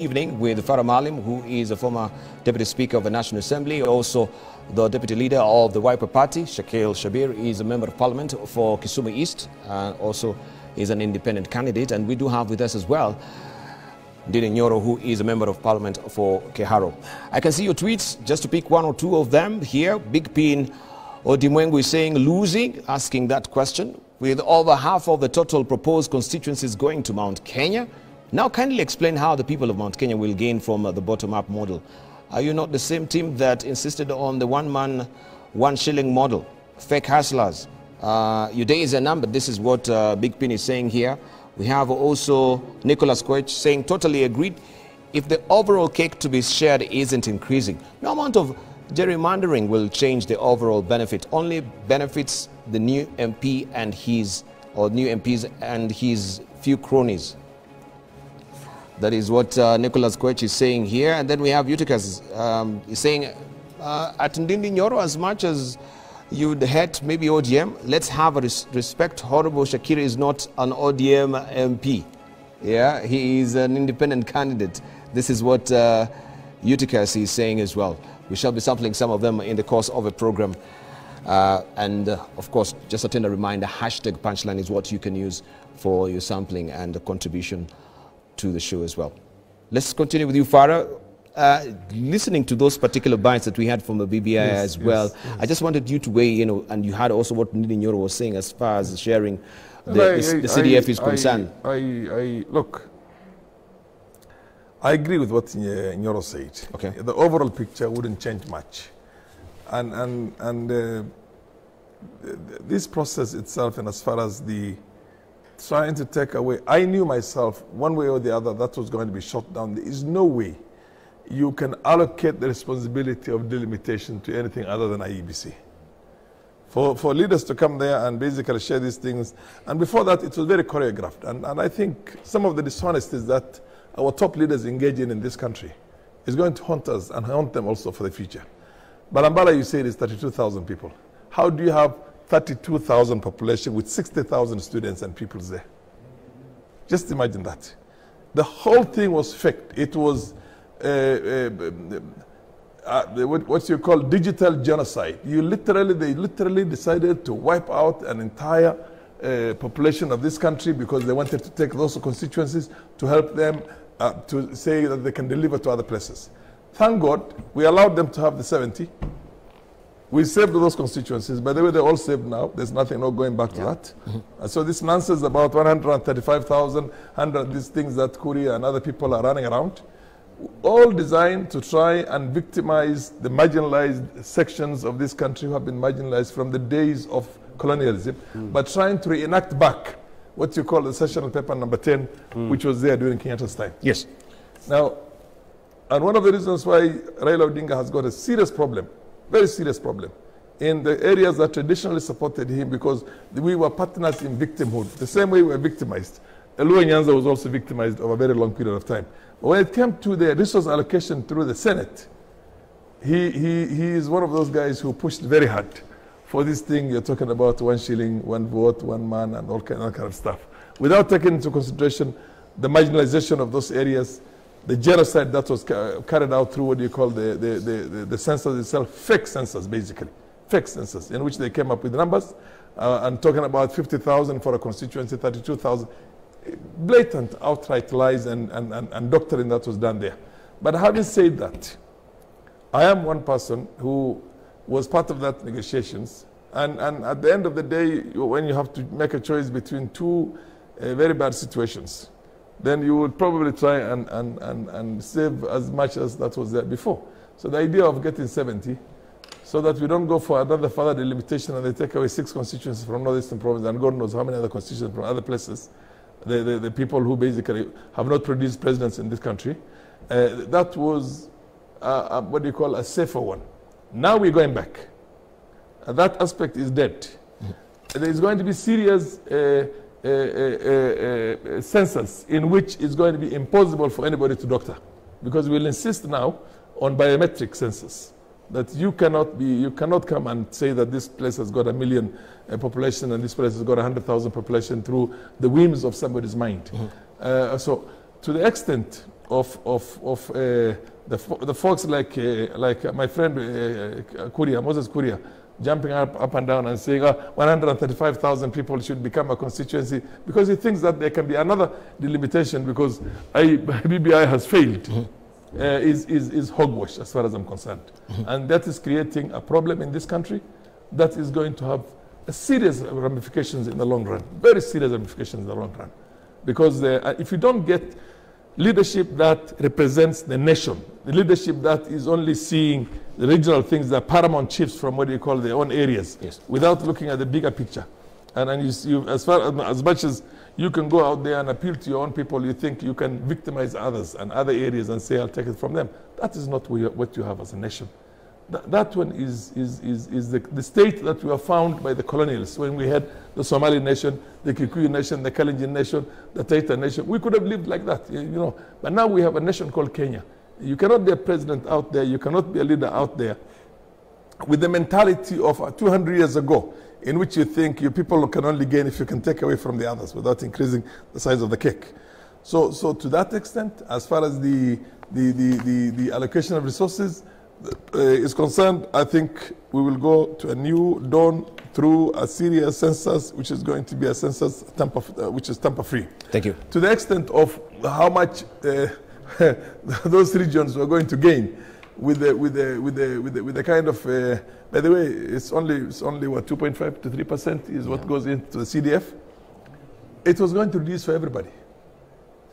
Evening with Farah Maalim, who is a former Deputy Speaker of the National Assembly, also the Deputy Leader of the Wiper Party. Shakil Shabir is a Member of Parliament for Kisumu East, and also is an independent candidate. And we do have with us as well Ndindi Nyoro, who is a Member of Parliament for Keharo. I can see your tweets, just to pick one or two of them here. Big Pin Odimwengu is saying losing, asking that question, with over half of the total proposed constituencies going to Mount Kenya. Now kindly explain how the people of Mount Kenya will gain from the bottom-up model. Are you not the same team that insisted on the one-man, one-shilling model? Fake hustlers. Your days are numbered. This is what Big Pin is saying here. We have also Nicholas Koech saying, totally agreed. If the overall cake to be shared isn't increasing, no amount of gerrymandering will change the overall benefit. Only benefits the new MP and his, or new MPs and his few cronies. That is what Nicholas Koech is saying here. And then we have Eutychus saying, at Ndindi Nyoro, as much as you'd hate maybe ODM, let's have a respect. Horrible Shakir is not an ODM MP. Yeah, he is an independent candidate. This is what Eutychus is saying as well. We shall be sampling some of them in the course of a program. Of course, just a tender reminder, hashtag Punchline is what you can use for your sampling and the contribution to the show as well. Let's continue with you, Farah. Listening to those particular bites that we had from the BBI as well, yes. I just wanted you to weigh, and you had also what Ndindi Nyoro was saying as far as sharing the CDF is concerned. Look, I agree with what Nyoro said. Okay. The overall picture wouldn't change much. This process itself, and as far as the trying to take away, I knew myself, one way or the other, that was going to be shot down. There is no way you can allocate the responsibility of delimitation to anything other than IEBC. For leaders to come there and basically share these things, and before that, it was very choreographed. And I think some of the dishonesties that our top leaders engage in this country is going to haunt us and haunt them also for the future. Balambala, you said, is 32,000 people. How do you have 32,000 population with 60,000 students and pupils there? Just imagine that. The whole thing was faked. It was what you call digital genocide. They literally decided to wipe out an entire population of this country because they wanted to take those constituencies to help them to say that they can deliver to other places. Thank God we allowed them to have the 70. We saved those constituencies. By the way, they're all saved now. There's nothing, no going back to that. So this nonsense about 135,000, these things that Kuri and other people are running around, all designed to try and victimize the marginalized sections of this country who have been marginalized from the days of colonialism, but trying to reenact back what you call the sessional paper number 10, which was there during Kenyatta's time. Yes. Now, and one of the reasons why Raila Odinga has got a serious problem, very serious problem, in the areas that traditionally supported him, because we were partners in victimhood, the same way we were victimized. Eluo Nyanza was also victimized over a very long period of time. But when it came to the resource allocation through the Senate, he is one of those guys who pushed very hard for this thing you're talking about, 1 shilling, 1 vote, 1 man, and all kind of stuff, without taking into consideration the marginalization of those areas, the genocide that was carried out through what you call the census itself, fake census basically, fake census, in which they came up with numbers and talking about 50,000 for a constituency, 32,000. Blatant, outright lies and doctrine that was done there. But having said that, I am one person who was part of that negotiations, and at the end of the day, when you have to make a choice between two very bad situations, then you would probably try and save as much as that was there before. So the idea of getting 70, so that we don't go for another further delimitation and they take away 6 constituencies from Northeastern Province and God knows how many other constituencies from other places, the people who basically have not produced presidents in this country, that was what do you call a safer one. Now we're going back. That aspect is dead. There is going to be serious census in which it's going to be impossible for anybody to doctor, because we'll insist now on biometric census, that you cannot come and say that this place has got 1 million population and this place has got 100,000 population through the whims of somebody's mind. So to the extent the folks like my friend Moses Kuria, jumping up and down and saying 135,000 people should become a constituency, because he thinks that there can be another delimitation because BBI has failed, is hogwash as far as I'm concerned. And that is creating a problem in this country that is going to have serious ramifications in the long run, very serious ramifications in the long run. Because if you don't get leadership that represents the nation, the leadership that is only seeing the regional things, the paramount chiefs from what you call their own areas, yes, without looking at the bigger picture. And as much as you can go out there and appeal to your own people, you think you can victimize others and other areas and say, I'll take it from them. That is not what you have as a nation. That one is the state that we have found by the colonialists when we had the Somali nation, the Kikuyu nation, the Kalenjin nation, the Taita nation. We could have lived like that, you know. But now we have a nation called Kenya. You cannot be a president out there, you cannot be a leader out there with the mentality of 200 years ago, in which you think your people can only gain if you can take away from the others without increasing the size of the cake. So to that extent, as far as the allocation of resources is concerned, I think we will go to a new dawn through a serious census, which is going to be a census which is tamper-free. Thank you. To the extent of how much those regions were going to gain with the kind of by the way, it's only what 2.5 to 3% is what goes into the CDF. It was going to reduce for everybody.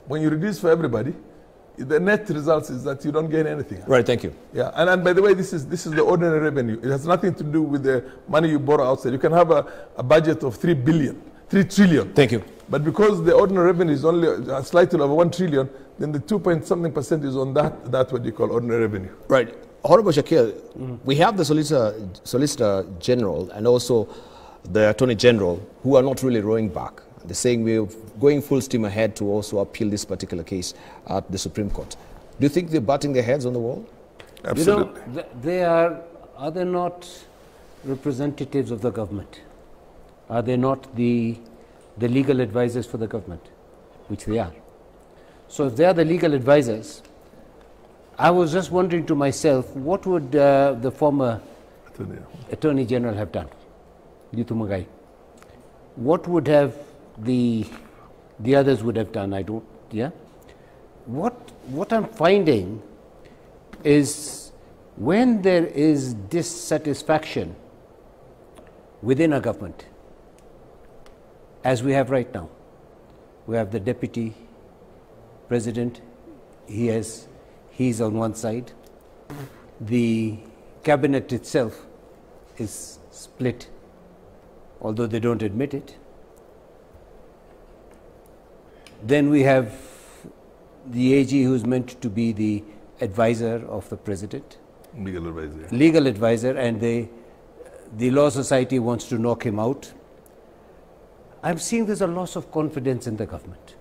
When you reduce for everybody, the net results is that you don't gain anything. Right, thank you. Yeah, and by the way, this is the ordinary revenue. It has nothing to do with the money you borrow outside. You can have a budget of 3 trillion. Thank you. But because the ordinary revenue is only slightly over 1 trillion, then the 2-point-something% is on that what you call ordinary revenue. Right. Honorable Shakil, we have the Solicitor General and also the Attorney General who are not really rowing back. They're saying we're going full steam ahead to also appeal this particular case at the Supreme Court. Do you think they're batting their heads on the wall? Absolutely. You know, are they not representatives of the government? Are they not the legal advisors for the government? Which they are. So if they are the legal advisors, I was just wondering to myself, what would the former Attorney General have done? Yutumagai. What would have the others would have done? I don't, yeah? What I'm finding is when there is dissatisfaction within a government, as we have right now, we have the Deputy President, he's on one side, the cabinet itself is split, although they don't admit it. Then we have the AG, who's meant to be the advisor of the president. Legal advisor. Legal advisor, and the Law Society wants to knock him out. I'm seeing there's a loss of confidence in the government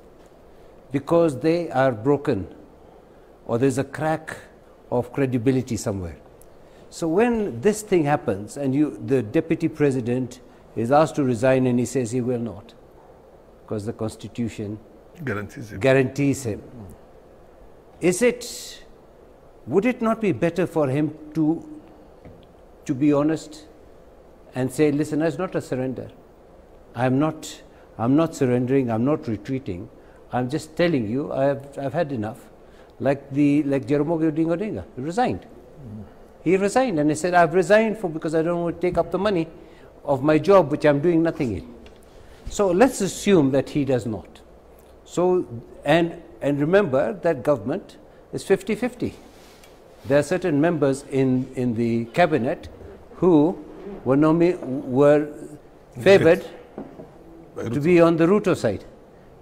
because they are broken, or there's a crack of credibility somewhere. So when this thing happens and the Deputy President is asked to resign and he says he will not because the Constitution guarantees him. Would it not be better for him to be honest and say, listen, it's not a surrender. I'm not surrendering, I'm not retreating. I'm just telling you I've had enough. Like Jaramogi Odinga resigned. He resigned and he said, I've resigned because I don't want to take up the money of my job which I'm doing nothing in. So let's assume that he does not. So and remember that government is 50-50. There are certain members in the cabinet who were favored to be on the Ruto side,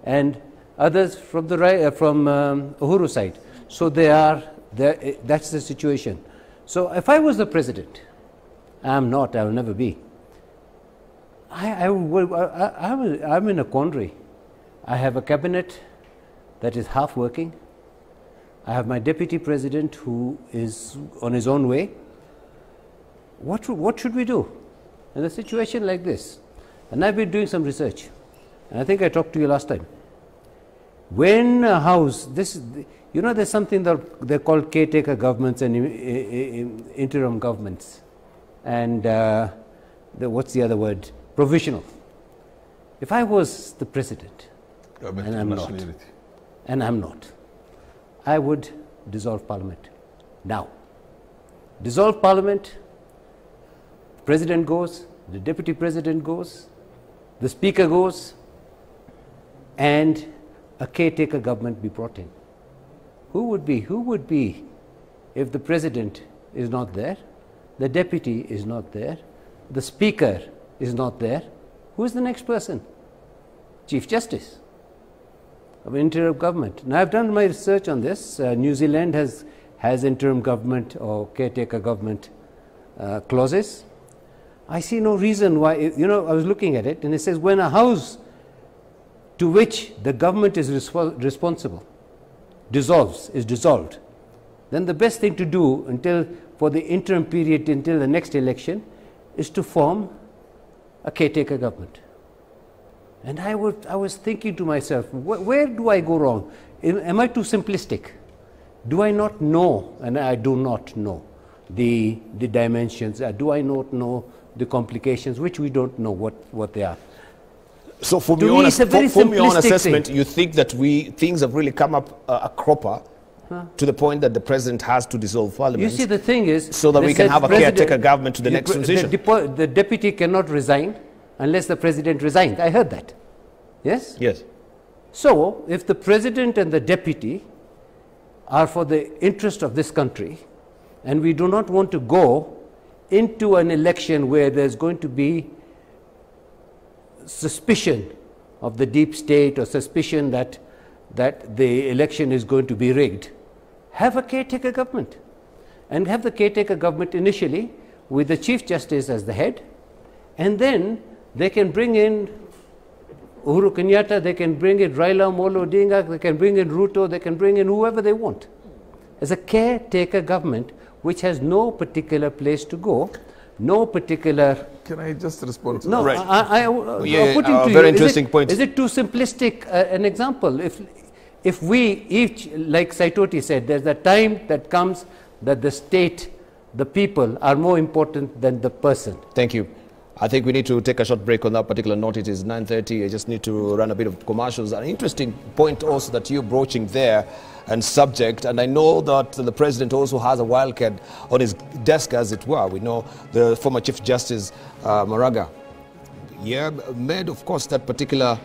and others from the Uhuru side. So that's the situation. So if I was the president, I'm not, I will never be. I'm in a quandary. I have a cabinet that is half working. I have my deputy president who is on his own way. What should we do in a situation like this? And I've been doing some research, and I think I talked to you last time. When a house, You know, there's something that they're called caretaker governments and interim governments. And what's the other word? Provisional. If I was the president, and I'm not, I would dissolve parliament now. Dissolve parliament, president goes, the deputy president goes, the speaker goes, and a caretaker government be brought in. Who would be if the president is not there, the deputy is not there, the speaker is not there? Who is the next person? Chief Justice of interim government. Now, I've done my research on this. New Zealand has interim government or caretaker government clauses. I see no reason why, you know, I was looking at it and it says when a house to which the government is responsible is dissolved, then the best thing to do for the interim period until the next election is to form a caretaker government. And I was thinking to myself, where do I go wrong? Am I too simplistic? Do I not know, and I do not know, the dimensions? Do I not know the complications, which we don't know what they are? So for me, on assessment, you think that things have really come up a cropper to the point that the president has to dissolve parliament? You see, the thing is, so that we can have a caretaker government to the next transition. The deputy cannot resign unless the president resigns. I heard that. Yes? Yes. So, if the president and the deputy are for the interest of this country, and we do not want to go into an election where there's going to be suspicion of the deep state or suspicion that the election is going to be rigged, have a caretaker government. And have the caretaker government initially with the Chief Justice as the head, and then they can bring in Uhuru Kenyatta, they can bring in Raila Amolo Odinga, they can bring in Ruto, they can bring in whoever they want. As a caretaker government which has no particular place to go, no particular... Can I just respond to that? No, I'll put into very interesting point. Is it too simplistic an example? If we each, like Saitoti said, there's a time that comes that the state, the people are more important than the person. Thank you. I think we need to take a short break on that particular note. It is 9:30. I just need to run a bit of commercials. An interesting point also that you're broaching there and subject, and I know that the president also has a wildcat on his desk, as it were. We know the former Chief Justice Maraga made, of course, that particular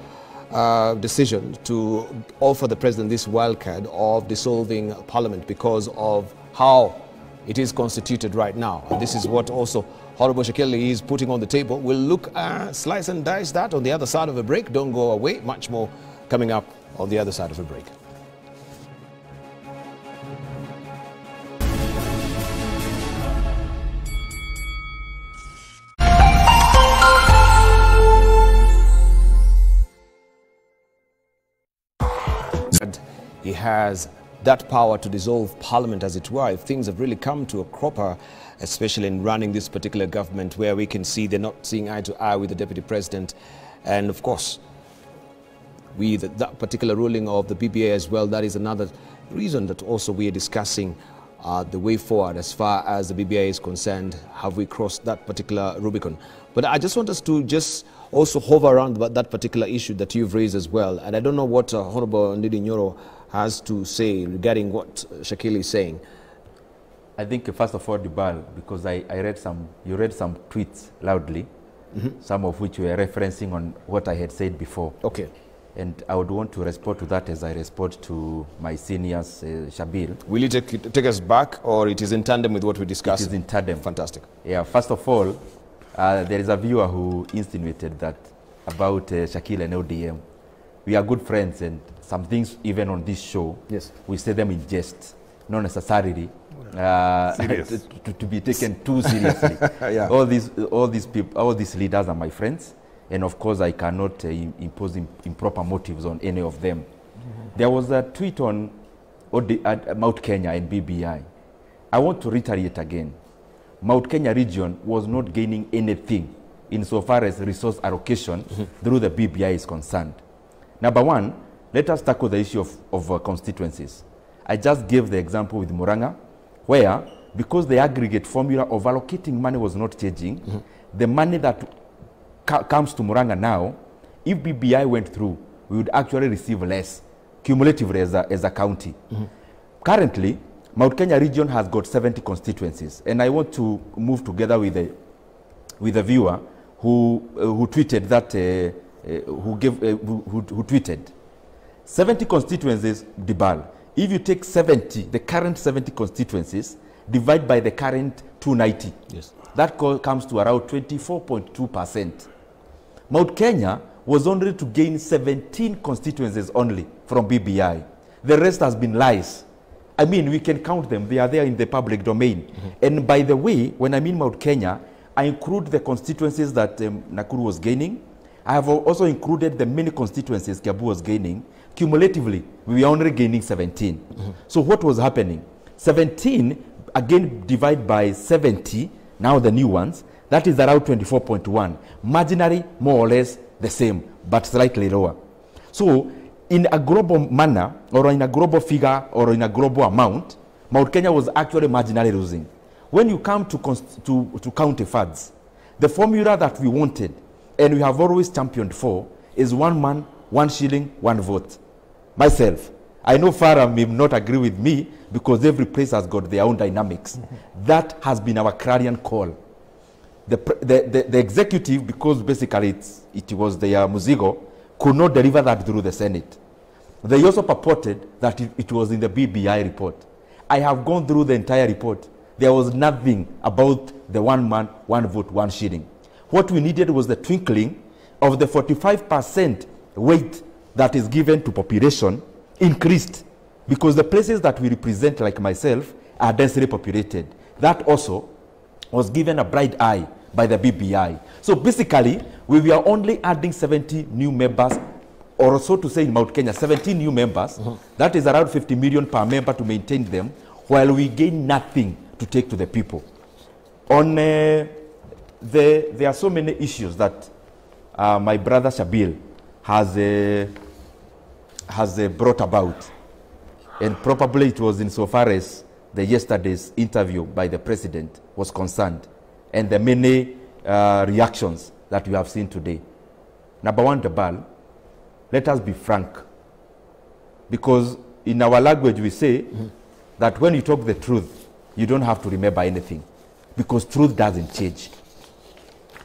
decision to offer the president this wildcard of dissolving parliament because of how it is constituted right now. And this is what also Honorable Shakil is putting on the table. We'll look slice and dice that on the other side of a break. Don't go away. Much more coming up on the other side of a break. He has that power to dissolve parliament, as it were, if things have really come to a cropper, especially in running this particular government, where we can see they're not seeing eye to eye with the deputy president. And of course, with that particular ruling of the BBA as well, that is another reason that also we are discussing the way forward as far as the BBA is concerned. Have we crossed that particular Rubicon? But I just want us to just also hover around that particular issue that you've raised as well. And I don't know what Honorable Ndindi Nyoro has to say regarding what Shakil is saying. I think first of all, Dubal, because you read some tweets loudly, some of which were referencing on what I had said before. Okay. And I would want to respond to that as I respond to my seniors, Shabir. Will you take us back, or it is in tandem with what we discussed? It is in tandem. Fantastic. Yeah, first of all, there is a viewer who insinuated that about Shakil and ODM. We are good friends, and some things even on this show, yes, we say them in jest, not necessarily to be taken too seriously. Yeah. All these people, all these leaders are my friends, and of course I cannot impose improper motives on any of them. There was a tweet on Mount Kenya and BBI. I want to reiterate again. Mount Kenya region was not gaining anything insofar as resource allocation through the BBI is concerned. Number one, let us tackle the issue of constituencies. I just gave the example with Muranga, where, because the aggregate formula of allocating money was not changing, the money that comes to Muranga now, if BBI went through, we would actually receive less, cumulatively as a county. Currently, Mount Kenya region has got 70 constituencies, and I want to move together with a viewer who tweeted that, who tweeted 70 constituencies, Dibal. If you take 70, the current 70 constituencies, divide by the current 290, yes, that comes to around 24.2%. Mount Kenya was only to gain 17 constituencies only from BBI. The rest has been lies. I mean, we can count them. They are there in the public domain. And by the way, when I mean Mount Kenya, I include the constituencies that Nakuru was gaining. I have also included the many constituencies Kiambu was gaining. Cumulatively, we are only gaining 17. So what was happening? 17, again, divide by 70, now the new ones, that is around 24.1. Marginally, more or less the same, but slightly lower. So, in a global manner, or in a global figure, or in a global amount, Mount Kenya was actually marginally losing. When you come to county funds, the formula that we wanted, and we have always championed for, is 1 man, 1 shilling, 1 vote. Myself, I know Farah may not agree with me because every place has got their own dynamics. That has been our clarion call. The executive, because basically it was their Muzigo, could not deliver that through the Senate. They also purported that it was in the BBI report. I have gone through the entire report. There was nothing about the 1 man, 1 vote, 1 shilling. What we needed was the twinkling of the 45% weight that is given to population increased, because the places that we represent, like myself, are densely populated. That also was given a bright eye by the BBI. So basically, we were only adding 70 new members, or so to say in Mount Kenya, 17 new members. That is around 50 million per member to maintain them, while we gain nothing to take to the people. On there are so many issues that my brother Shabir has brought about, and probably it was insofar as the yesterday's interview by the president was concerned, and the many reactions that we have seen today. Number one, Debal, let us be frank, because in our language we say that when you talk the truth, you don't have to remember anything, because truth doesn't change.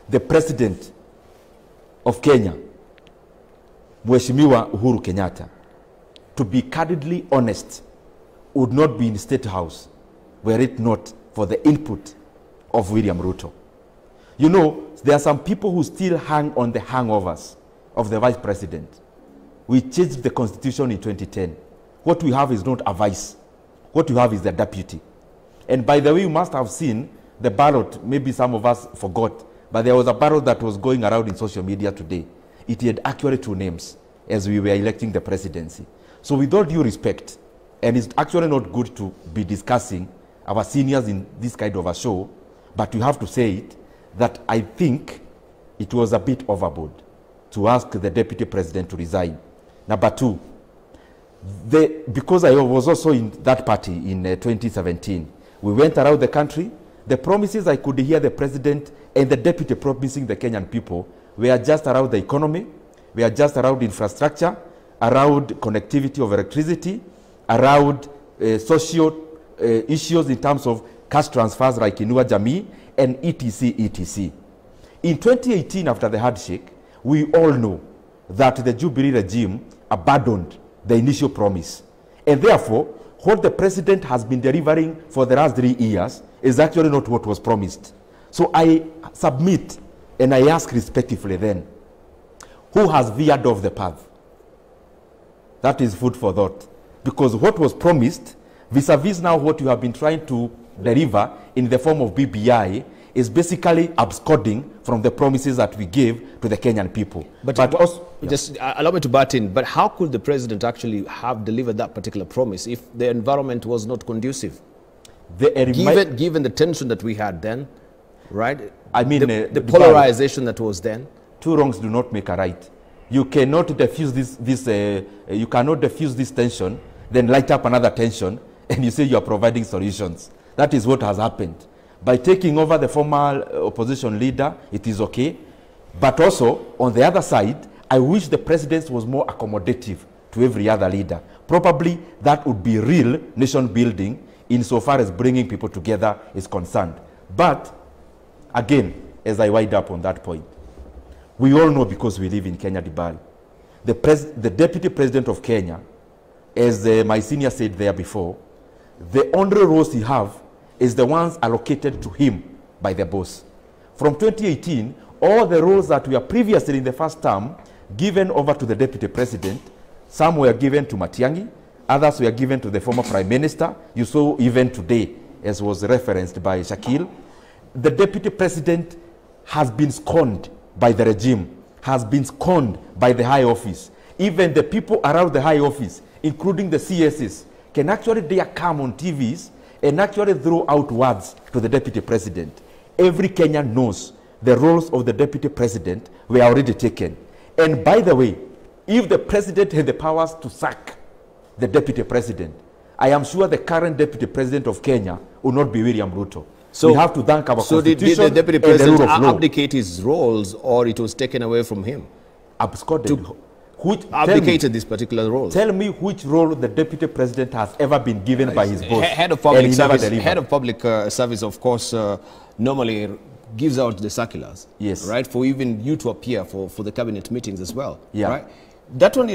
The president of Kenya, Mheshimiwa Uhuru Kenyatta, to be candidly honest, would not be in State House were it not for the input of William Ruto. You know, there are some people who still hang on the hangovers of the vice president. We changed the constitution in 2010. What we have is not a vice. What we have is the deputy. And by the way, you must have seen the ballot. Maybe some of us forgot, but there was a ballot that was going around in social media today. It had actually 2 names as we were electing the presidency. So with all due respect, and it's actually not good to be discussing our seniors in this kind of a show, but you have to say it, that I think it was a bit overboard to ask the deputy president to resign. Number 2, because I was also in that party in 2017, we went around the country. The promises I could hear the president and the deputy promising the Kenyan people were just around the economy, were just around infrastructure, around connectivity of electricity, around social issues in terms of cash transfers like Inua Jamii, and etc. In 2018, after the handshake, we all know that the Jubilee regime abandoned the initial promise. And therefore, what the president has been delivering for the last 3 years is actually not what was promised. So I submit and I ask respectively then, who has veered off the path? That is food for thought. Because what was promised, vis-a-vis now what you have been trying to deliver in the form of BBI, is basically absconding from the promises that we gave to the Kenyan people. But also, just allow me to butt in, but how could the president actually have delivered that particular promise if the environment was not conducive? Given the tension that we had then, right? I mean, the polarization that was then. 2 wrongs do not make a right. You cannot diffuse this tension then light up another tension, and you say you are providing solutions. That is what has happened. By taking over the former opposition leader, it is okay. But also, on the other side, I wish the president was more accommodative to every other leader. Probably that would be real nation building insofar as bringing people together is concerned. But, again, as I wind up on that point, we all know because we live in Kenya, Dibali, the deputy president of Kenya, as my senior said there before, the only roles he have is the ones allocated to him by the boss. From 2018, all the roles that were previously in the first term given over to the deputy president, some were given to Matiang'i, others were given to the former prime minister. You saw even today, as was referenced by Shakil, the deputy president has been scorned by the regime, has been scorned by the high office. Even the people around the high office, including the CSs, can actually dare come on TVs and actually throw out words to the deputy president. Every Kenyan knows the roles of the deputy president were already taken. And by the way, if the president had the powers to sack the deputy president, I am sure the current deputy president of Kenya will not be William Ruto. So we have to thank our constitution. So did the deputy president abdicate his roles, or it was taken away from him? Absconded. Abdicated this particular role. Tell me which role the deputy president has ever been given by his boss. Head of public service. Head of public service, of course, normally gives out the circulars. Yes. Right, for even you to appear for the cabinet meetings as well. Yeah. Right. That one,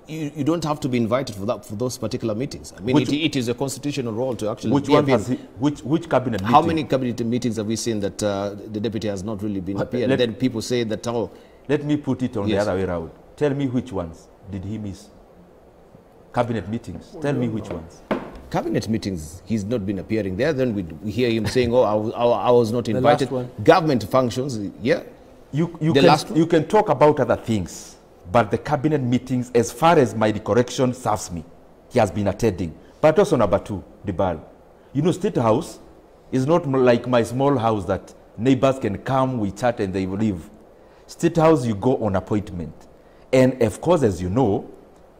you don't have to be invited for those particular meetings. I mean, it is a constitutional role to actually. Which one has which cabinet meeting? How many cabinet meetings have we seen that the deputy has not really been appeared? And then people say that, oh. Let me put it on the other way around. Tell me which ones did he miss? Cabinet meetings. Tell me which ones. Cabinet meetings, he's not been appearing there. Then we hear him saying, oh, I was not invited. Government functions, yeah. You can talk about other things, but the cabinet meetings, as far as my recollection serves me, he has been attending. But also number two, Dibal. You know, State House is not like my small house that neighbors can come, we chat, and they will leave. State House, you go on appointment. And of course, as you know,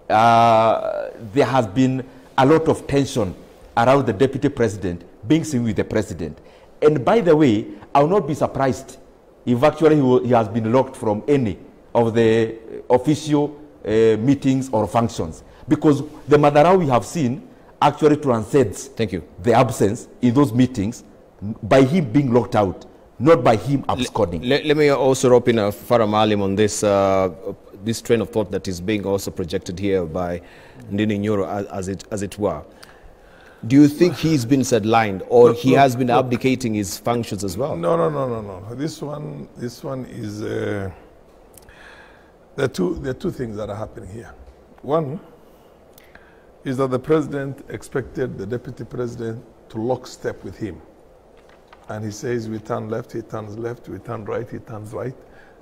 there has been a lot of tension around the deputy president being seen with the president. And by the way, I will not be surprised if actually he has been locked from any of the official meetings or functions. Because the Madarao we have seen actually transcends the absence in those meetings by him being locked out, not by him absconding. Let me also rope in Farah Maalim on this this train of thought that is being also projected here by Ndindi Nyoro, as it were. Do you think he's been sidelined, or he has been abdicating his functions as well? No. This one is there are two things that are happening here. One is that the president expected the deputy president to lockstep with him. And he says, we turn left, he turns left, we turn right, he turns right.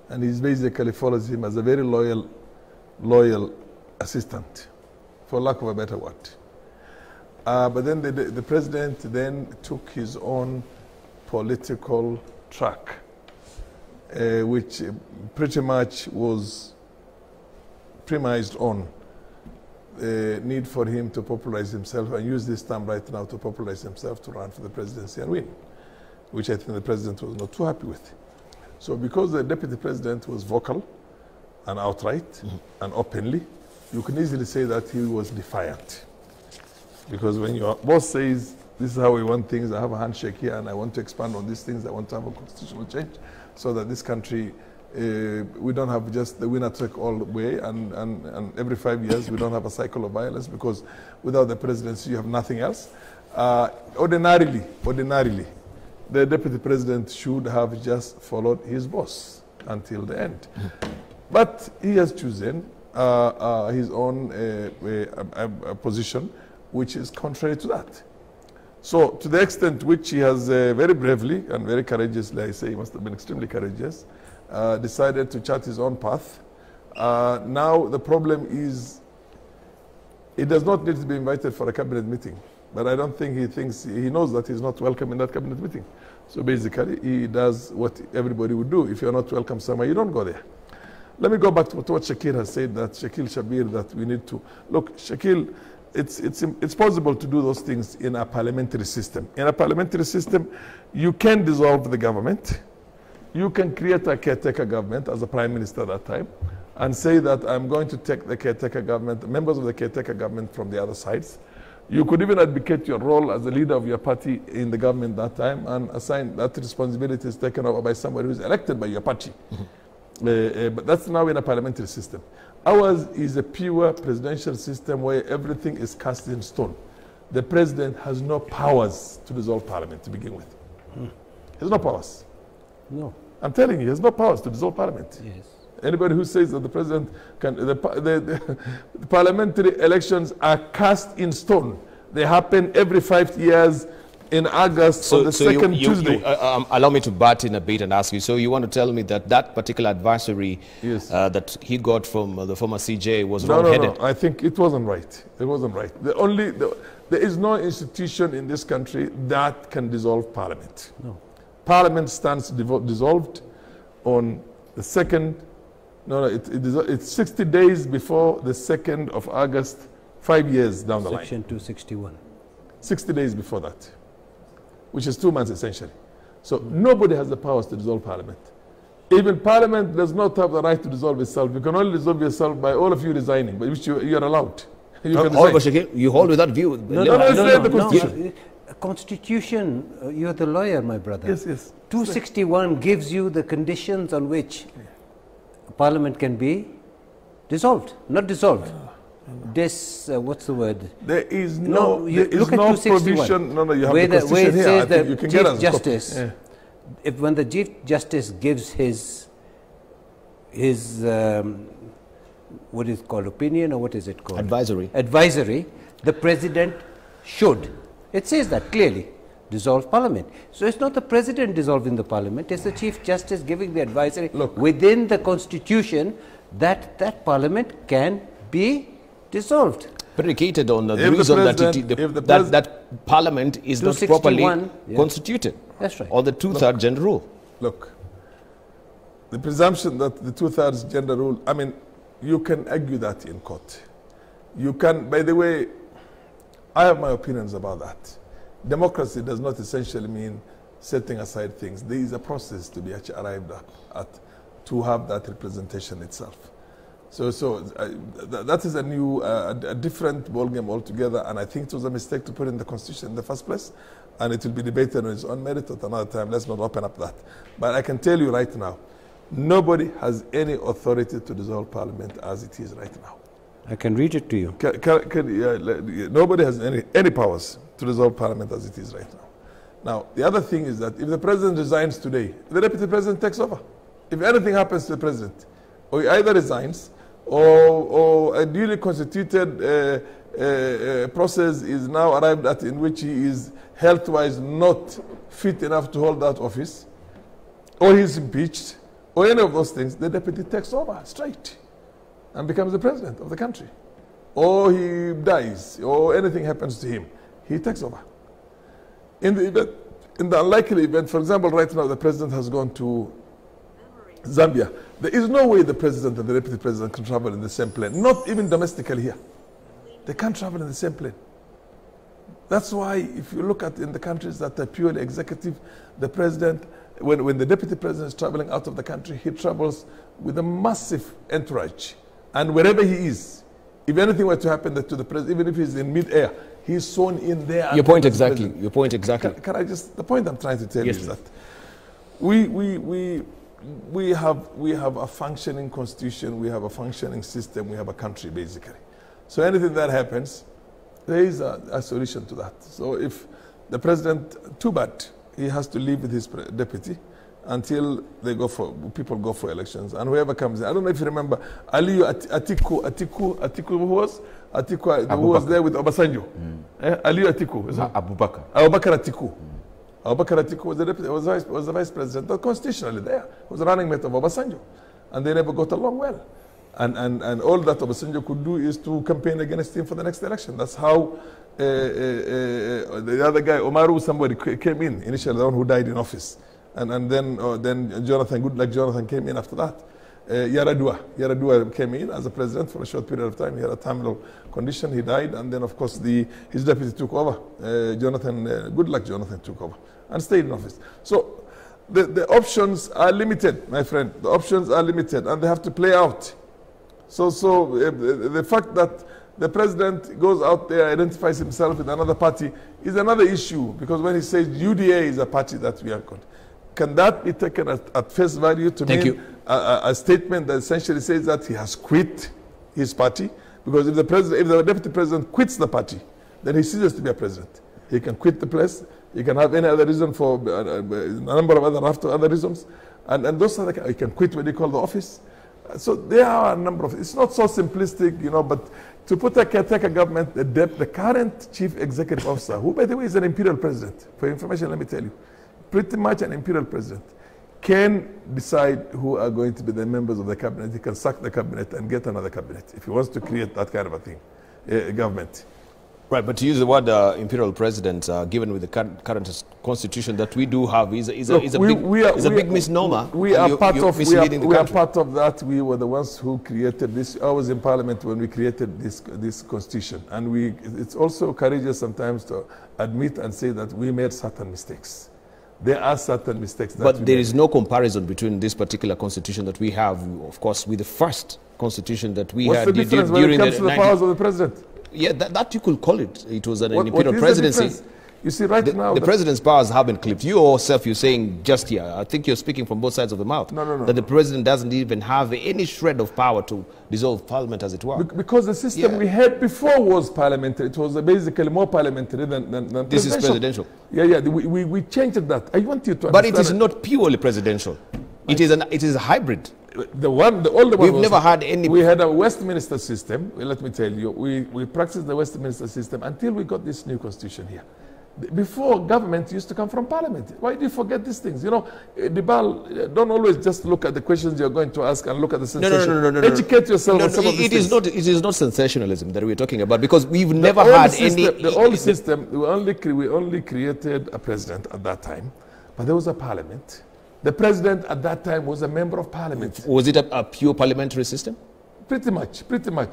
And he basically follows him as a very loyal assistant, for lack of a better word. But then the president then took his own political track, which pretty much was premised on the need for him to popularize himself and use this time right now to popularize himself to run for the presidency and win, which I think the president was not too happy with. So because the deputy president was vocal and outright and openly, you can easily say that he was defiant. Because when your boss says, this is how we want things, I have a handshake here and I want to expand on these things, I want to have a constitutional change so that this country, we don't have just the winner take all way and every 5 years we don't have a cycle of violence, because without the presidency you have nothing else. Ordinarily, the deputy president should have just followed his boss until the end. But he has chosen his own position, which is contrary to that. So to the extent which he has very bravely and very courageously, I say he must have been extremely courageous, decided to chart his own path. Now the problem is, he does not need to be invited for a cabinet meeting. But I don't think he knows that he's not welcome in that cabinet meeting. So basically, he does what everybody would do. If you're not welcome somewhere, you don't go there. Let me go back to what Shakil has said, that Shakil Shabir, that we need to... Look, Shakil, it's possible to do those things in a parliamentary system. In a parliamentary system, you can dissolve the government. You can create a caretaker government as a prime minister at that time and say that I'm going to take the caretaker government, members of the caretaker government from the other sides. You could even advocate your role as the leader of your party in the government that time and assign that responsibility is taken over by somebody who is elected by your party. But that's now in a parliamentary system. Ours is a pure presidential system where everything is cast in stone. The president has no powers to dissolve parliament to begin with. He has no powers. No. I'm telling you, he has no powers to dissolve parliament. Yes. Anybody who says that the president can, the parliamentary elections are cast in stone. They happen every 5 years in August on the second Tuesday. Allow me to butt in a bit and ask you. So you want to tell me that that particular advisory that he got from the former CJ was wrong-headed? No, I think it wasn't right. It wasn't right. There is no institution in this country that can dissolve parliament. No. Parliament stands dissolved on the second. It's 60 days before the 2nd of August, 5 years down the line. Section 261. 60 days before that, which is 2 months essentially. So nobody has the powers to dissolve parliament. Even parliament does not have the right to dissolve itself. You can only dissolve yourself by all of you resigning, by which you are allowed. You hold with that view. No. Constitution, you're the lawyer, my brother. Yes, yes. 261 gives you the conditions on which Parliament can be dissolved, not dissolved. What's the word? There is no look at 261. provision. You have where the Constitution here. I think you can get Chief Justice, when the Chief Justice gives his what is it called, opinion, or what is it called? Advisory, the President should. It says that clearly. Dissolve Parliament. So it's not the President dissolving the Parliament, it's the Chief Justice giving the advisory within the Constitution that Parliament can be dissolved. Predicated on the reason that Parliament is not properly constituted. That's right. Or the two-thirds gender rule. Look, the presumption that the two-thirds gender rule, I mean, you can argue that in court. You can, by the way, I have my opinions about that. Democracy does not essentially mean setting aside things. There is a process to be actually arrived at to have that representation itself. So that is a different ballgame altogether, and I think it was a mistake to put in the Constitution in the first place, and it will be debated on its own merit at another time. Let's not open up that. But I can tell you right now, nobody has any authority to dissolve Parliament as it is right now. I can read it to you. Nobody has any powers to dissolve Parliament as it is right now. Now, the other thing is that if the President resigns today, the Deputy President takes over. If anything happens to the President, or he either resigns, or a duly constituted process is now arrived at in which he is health-wise not fit enough to hold that office, or he is impeached, or any of those things, the Deputy takes over straight and becomes the President of the country. Or he dies, or anything happens to him, he takes over. In the unlikely event, for example, right now the President has gone to Zambia. There is no way the President and the Deputy President can travel in the same plane, not even domestically here. They can't travel in the same plane. That's why if you look at in the countries that are purely executive, the President, when the Deputy President is traveling out of the country, he travels with a massive entourage. And wherever he is, if anything were to happen to the President, even if he's in mid-air, he's sewn in there. Your point exactly. Your point exactly. Can I just, the point I'm trying to tell you is that we have a functioning constitution, we have a functioning system, we have a country basically. So anything that happens, there is a solution to that. So if the President, too bad, he has to live with his deputy until people go for elections, and whoever comes in. I don't know if you remember Atiku who was? Atiku who was there with Obasanjo. Aliyu Atiku. Abubakar Atiku. Abubakar Atiku was the deputy, was the vice president, but constitutionally there, was a running mate of Obasanjo, and they never got along well. And all that Obasanjo could do is to campaign against him for the next election. That's how the other guy, Omaru, somebody came in initially, the one who died in office. And then Jonathan, good luck Jonathan, came in after that. Yaradua came in as a president for a short period of time. He had a terminal condition. He died. And then, of course, his deputy took over. Jonathan took over and stayed in office. So the options are limited, my friend. The options are limited, and they have to play out. So the fact that the president goes out there, identifies himself with another party is another issue, because when he says UDA is a party that we are called, can that be taken at face value to mean a statement that essentially says that he has quit his party? Because if the deputy president quits the party, then he ceases to be a president. He can quit the place. He can have any other reason for a number of other reasons, and those are he can quit what they call the office. So there are a number of. It's not so simplistic, but to put a caretaker government, the current chief executive officer, who by the way is an imperial president, for information, let me tell you, pretty much an imperial president, can decide who are going to be the members of the cabinet. He can sack the cabinet and get another cabinet if he wants to create that kind of a thing, government. Right, but to use the word imperial president, given with the current constitution that we do have, is a big misnomer. We are part of that. We were the ones who created this. I was in parliament when we created this constitution, and it's also courageous sometimes to admit and say that we made certain mistakes. There are certain mistakes. But there is no comparison between this particular constitution that we have, of course, with the first constitution that we had during the 90s. What's the difference when it comes to the powers of the president? Yeah, that you could call it. It was an imperial presidency. You see, right now... The president's powers have been clipped. You yourself, you're saying just here, I think you're speaking from both sides of the mouth. No. That the president doesn't even have any shred of power to dissolve parliament, as it were. Because the system we had before was parliamentary. It was basically more parliamentary than presidential. This is presidential. Yeah, we changed that. I want you to understand. But it is not purely presidential. It is a hybrid. The older one. We've never had any. We had a Westminster system. Let me tell you, we practiced the Westminster system until we got this new constitution here. Before, government used to come from parliament. Why do you forget these things? Dibal, don't always just look at the questions you're going to ask and look at the sensation. No. Educate yourself on some of these things. It is not sensationalism that we're talking about, because we've never had any. The old system, we only created a president at that time, but there was a parliament. The president at that time was a member of parliament. Was it a pure parliamentary system? Pretty much.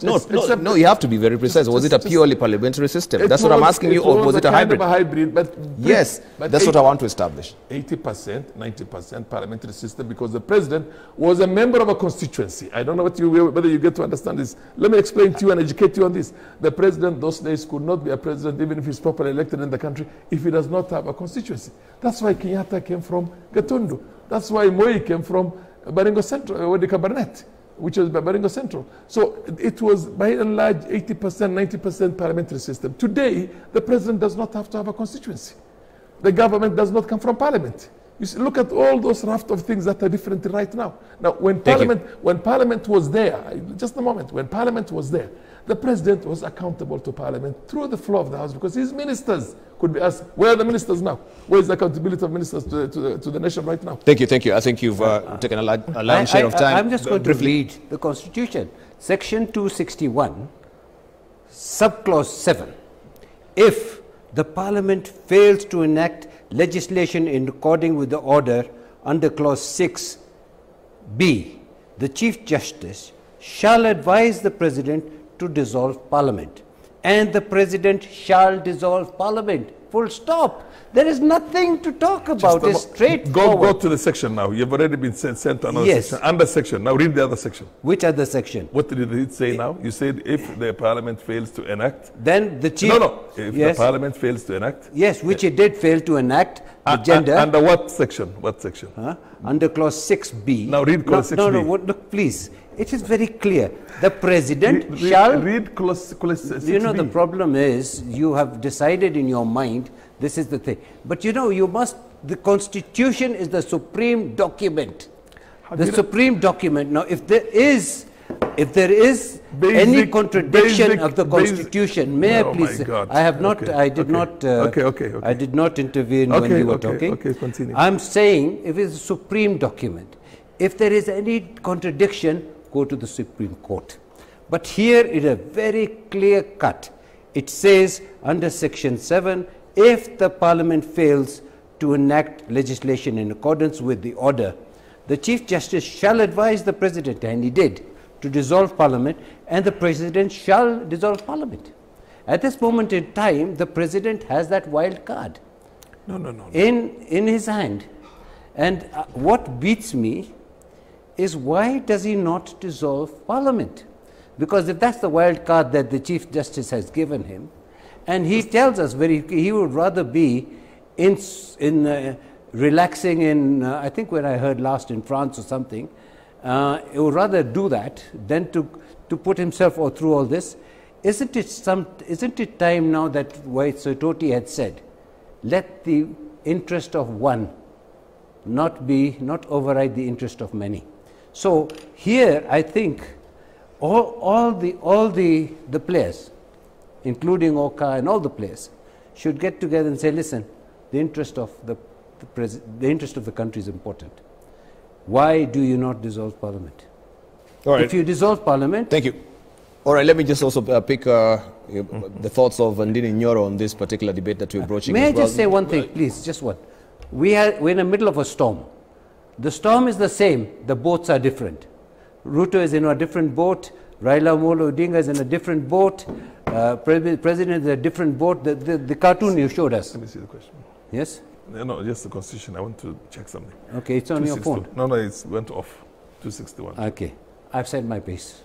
No, you have to be very precise. Was it a purely parliamentary system? That's what I'm asking you, or was it a hybrid? Of a hybrid, yes, that's what I want to establish. 80%, 90% parliamentary system, because the president was a member of a constituency. I don't know whether you get to understand this. Let me explain to you and educate you on this. The president those days could not be a president, even if he's properly elected in the country, if he does not have a constituency. That's why Kenyatta came from Gatundu. That's why Moi came from Baringo Central, Barnet, which was Baringo Central. So it was by and large 80%, 90% parliamentary system. Today, the president does not have to have a constituency. The government does not come from parliament. You see, look at all those raft of things that are different right now. Now, when parliament was there, just a moment, when parliament was there, the president was accountable to parliament through the floor of the house, because his ministers could be asked, where are the ministers now? Where is the accountability of ministers to the nation right now? Thank you. I think you've taken a lion's share of time. I'm just going to read the Constitution. Section 261, subclause 7. If the Parliament fails to enact legislation in accordance with the order under clause 6b, the Chief Justice shall advise the President to dissolve Parliament, and the President shall dissolve Parliament. Full stop. There is nothing to talk about. It's straightforward. Go to the section now. You've already been sent to another section. Under section. Now read the other section. Which other section? What did it say now? You said if the Parliament fails to enact. Then the Chief... If the Parliament fails to enact. Yes, which it did fail to enact. Agenda. Under what section? What section? Under clause 6b. Now read clause 6b. No, look, please. It is very clear. The President shall... Read clause 6b. You know, the problem is, you have decided in your mind, this is the thing. But you know, the Constitution is the supreme document. The supreme document. Now, if there is any contradiction of the Constitution, may I please... I did not intervene when you were talking. Okay, continue. I'm saying, if it's a supreme document, if there is any contradiction, go to the Supreme Court. But here it is a very clear cut. It says under section 7, if the Parliament fails to enact legislation in accordance with the order, the Chief Justice shall advise the President, and he did, to dissolve Parliament, and the President shall dissolve Parliament. At this moment in time, the President has that wild card in his hand. And what beats me is, why does he not dissolve Parliament? Because if that's the wild card that the Chief Justice has given him, and he tells us he would rather be relaxing in, I think when I heard last in France or something, he would rather do that than to put himself through all this. Isn't it time now that what Sototi had said, let the interest of one not override the interest of many? So here I think all the players, including Oka and all the players, should get together and say, listen, the interest of the interest of the country is important. Why do you not dissolve Parliament? All right. If you dissolve Parliament... Thank you. All right, let me just also pick the thoughts of Ndindi and Nyoro on this particular debate that we're broaching. May I just say one thing, please, just one. We're in the middle of a storm. The storm is the same, the boats are different. Ruto is in a different boat, Raila Amolo Odinga is in a different boat, President is in a different boat. The cartoon you showed us. Let me see the question. Yes? No, just the Constitution. I want to check something. Okay, it's on your phone. No, it went off. 261. Okay, I've said my piece.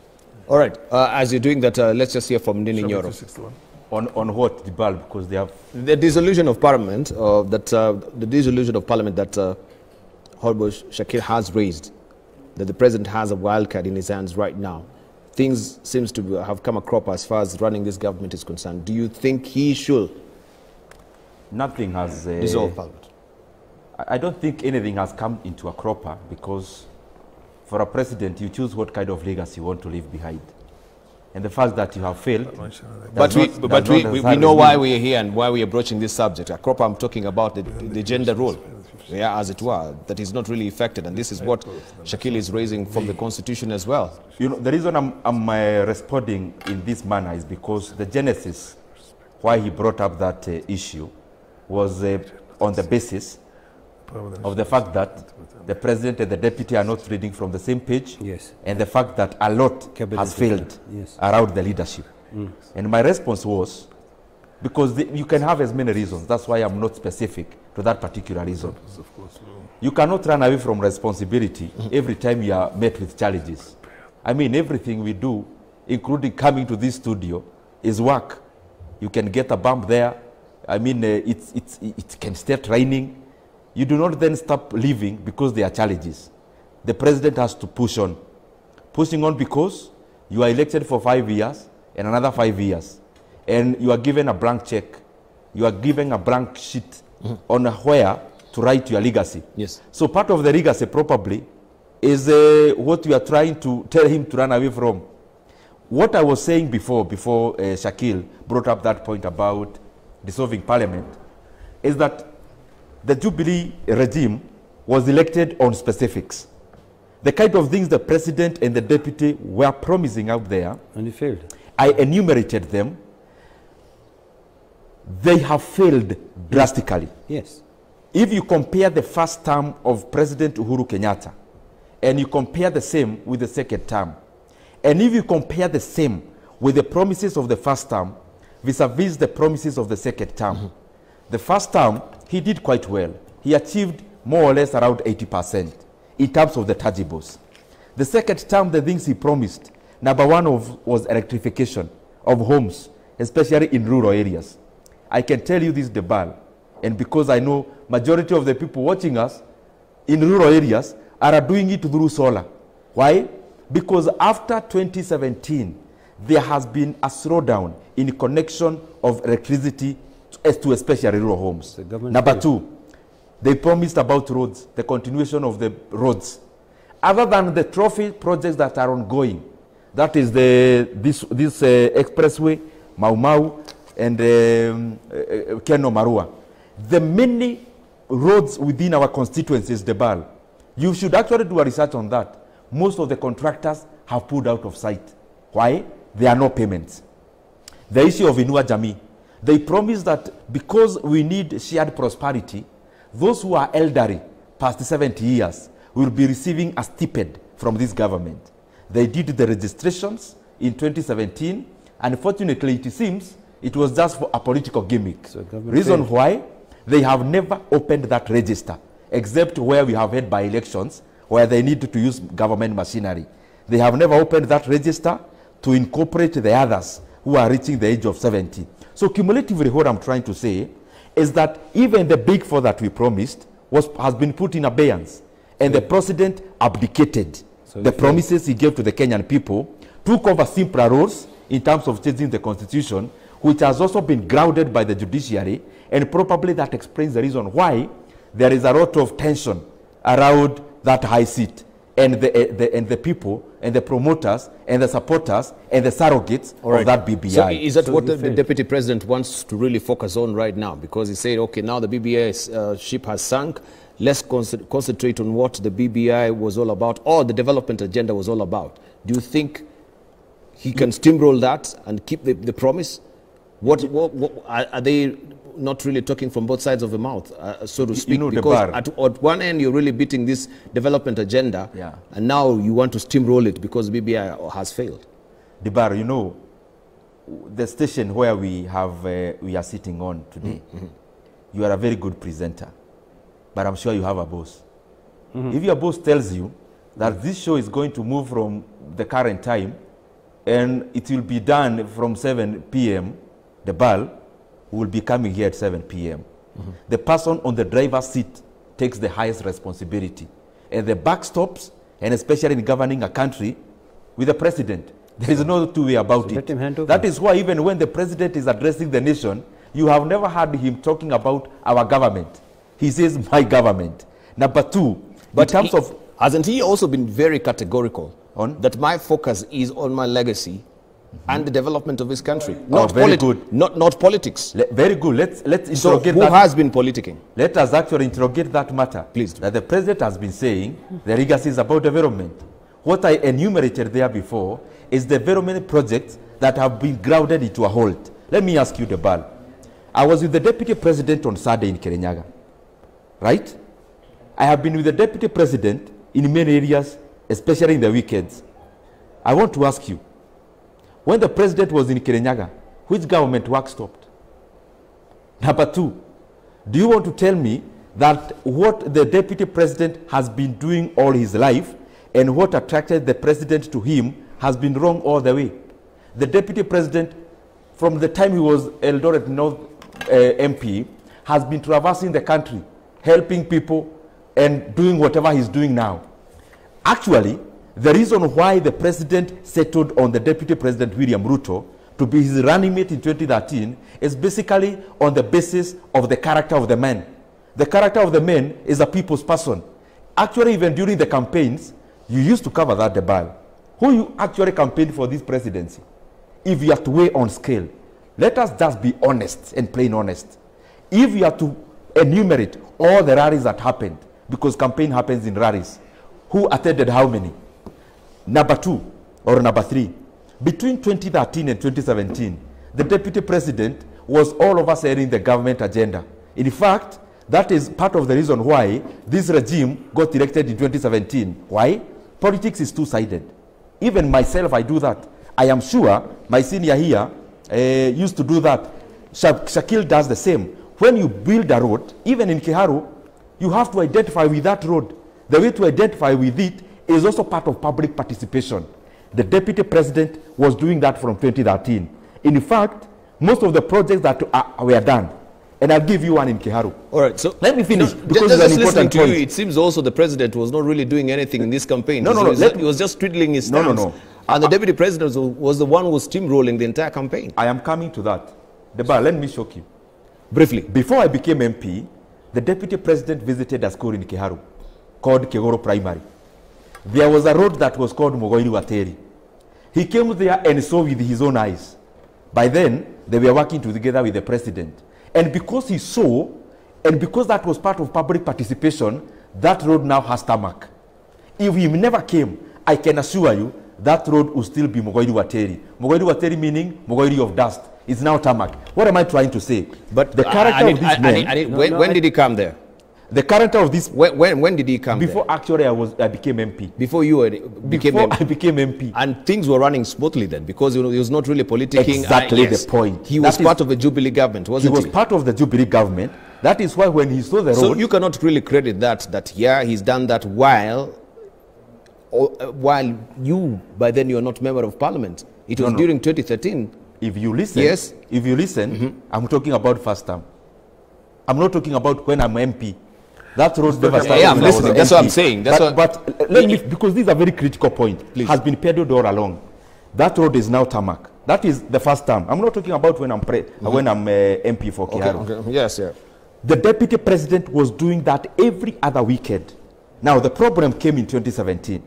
All right, as you're doing that, let's just hear from Ndindi and Nyoro. On what, the bulb? Because they have... The dissolution of Parliament, the dissolution of Parliament that Honorable Shakil has raised, that the President has a wildcard in his hands right now. Things seems to have come a crop as far as running this government is concerned. Do you think he should? Nothing has... dissolve Parliament? I don't think anything has come into a cropper, because for a president, you choose what kind of legacy you want to leave behind. And the fact that you have failed... But we know why we are here and why we are broaching this subject. A cropper, I'm talking about the gender role, yeah, as it were, that is not really affected. And this is what Shakil is raising from the Constitution as well. You know, the reason I'm responding in this manner is because the genesis why he brought up that issue was on the basis of the fact that the President and the Deputy are not reading from the same page, yes, and the fact that a lot has failed around the leadership. And my response was, because you can have as many reasons, that's why I'm not specific to that particular reason. You cannot run away from responsibility every time you are met with challenges. I mean, everything we do, including coming to this studio, is work. You can get a bump there. I mean, it can start raining. You do not then stop living because there are challenges. The President has to push on. Pushing on because you are elected for 5 years and another 5 years. And you are given a blank check. You are given a blank sheet on where to write your legacy. Yes. So part of the legacy probably is what we are trying to tell him to run away from. What I was saying before Shakil brought up that point about dissolving Parliament, is that the Jubilee regime was elected on specifics. The kind of things the President and the Deputy were promising out there, and he failed. I enumerated them. They have failed drastically. Yes. If you compare the first term of President Uhuru Kenyatta, and you compare the same with the second term, and if you compare the same with the promises of the first term vis-a-vis the promises of the second term, the first term, he did quite well. He achieved more or less around 80% in terms of the tangibles. The second term, the things he promised, number one was electrification of homes, especially in rural areas. I can tell you this, Debal, and because I know majority of the people watching us in rural areas are doing it through solar. Why? Because after 2017, there has been a slowdown in connection of electricity to especially rural homes. Number two, they promised about roads, the continuation of the roads. Other than the trophy projects that are ongoing, that is this expressway, Mau Mau, and Keno Marua. The many roads within our constituencies, Debal, you should actually do a research on that. Most of the contractors have pulled out of sight. Why? There are no payments. The issue of Inua Jamii, they promise that because we need shared prosperity, those who are elderly, past 70 years, will be receiving a stipend from this government. They did the registrations in 2017. Unfortunately, it seems it was just for a political gimmick. So reason why they have never opened that register, except where we have had by-elections, where they need to use government machinery. They have never opened that register to incorporate the others who are reaching the age of 70. So cumulatively, what I'm trying to say is that even the big four that we promised has been put in abeyance. And the president abdicated the promises he gave to the Kenyan people, took over simpler roles in terms of changing the constitution, which has also been grounded by the judiciary, and probably that explains the reason why there is a lot of tension around that high seat, and the people and the promoters and the supporters and the surrogates of that BBI. So is that what the deputy president wants to really focus on right now? Because he said, okay, now the BBI ship has sunk. Let's concentrate on what the BBI was all about, or the development agenda was all about. Do you think he can steamroll that and keep the promise? What are they not really talking from both sides of the mouth, so to speak? Because at one end you're really beating this development agenda, and now you want to steamroll it because BBI has failed. The bar, you know, the station where we are sitting on today, you are a very good presenter, but I'm sure you have a boss. If your boss tells you that this show is going to move from the current time and it will be done from 7 p.m., the ball will be coming here at 7 p.m. The person on the driver's seat takes the highest responsibility. And the buck stops, and especially in governing a country, with the president. There is no two way about it. That is why even when the president is addressing the nation, you have never heard him talking about our government. He says, my government. Number two, but in terms of... Hasn't he also been very categorical on that my focus is on my legacy and the development of this country? Not very good. Not politics. Very good. Let's interrogate so who that. Has been politicking? Let us actually interrogate that matter. Please do. That the president has been saying the legacy is about development. What I enumerated there before is the development projects that have been grounded into a halt. Let me ask you, Debal. I was with the deputy president on Saturday in Kirinyaga, right? I have been with the deputy president in many areas, especially in the weekends. I want to ask you, when the president was in Kirinyaga, which government work stopped? Number two, do you want to tell me that what the deputy president has been doing all his life and what attracted the president to him has been wrong all the way? The deputy president, from the time he was Eldoret North MP, has been traversing the country, helping people and doing whatever he's doing now. Actually, the reason why the president settled on the deputy president, William Ruto, to be his running mate in 2013 is basically on the basis of the character of the man. The character of the man is a people's person. Actually, even during the campaigns, you used to cover that Debal. Who you actually campaigned for this presidency? If you have to weigh on scale, let us just be honest and plain honest. If you have to enumerate all the rallies that happened, because campaign happens in rallies, who attended how many? Number two or number three, between 2013 and 2017, the deputy president was all over sharing the government agenda. In fact, that is part of the reason why this regime got elected in 2017. Why? Politics is two-sided. Even myself, I do that. I am sure my senior here used to do that. Shakil does the same. When you build a road, even in Kiharu, you have to identify with that road. The way to identify with it is also part of public participation. The deputy president was doing that from 2013. In fact, most of the projects that were done, and I'll give you one in Kiharu. All right, so let me finish. Because it's an important point. It seems also the president was not really doing anything in this campaign. He was just twiddling his thumbs. And the deputy president was the one who was steamrolling the entire campaign. I am coming to that. Deba, let me shock you. Briefly. Before I became MP, the deputy president visited a school in Kiharu called Kegoro Primary. There was a road that was called Mogoiri Wateri. He came there and saw with his own eyes. By then, they were working together with the president. And because he saw, and because that was part of public participation, that road now has tarmac. If he never came, I can assure you, that road will still be Mogoiri Wateri. Mogoiri Wateri meaning Mogoiri of dust. It's now tarmac. What am I trying to say? But the character of this man... when did he come there? The character of this... When did he come Before there? actually I became MP. Before you became Before MP. I became MP. And things were running smoothly then, because he was not really politicking. Exactly Yes. the point. He was part of the Jubilee government, wasn't he? He was part of the Jubilee government. That is why when he saw the road... So you cannot really credit that yeah, he's done that while you, by then, you're not member of parliament. It was during 2013. If you listen, yes. If you listen, I'm talking about first term. I'm not talking about when I'm MP. That road never started. Yeah, I'm listening. That's what I'm saying. But let me, because this is a very critical point, has been peddled all along. That road is now tarmac. That is the first term. I'm not talking about when I'm MP for Kiharu. Okay. Yes, yeah. The deputy president was doing that every other weekend. Now the problem came in 2017.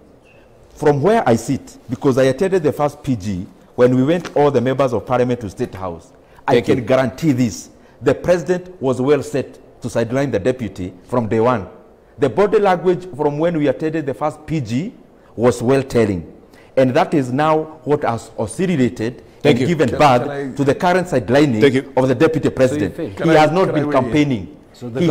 From where I sit, because I attended the first PG, when we went all the members of parliament to State House, I can guarantee this. The president was well set to sideline the deputy from day one. The body language from when we attended the first PG was well telling. And that is now what has oscillated and given birth to the current sidelining of the deputy president. So he has not been campaigning. So he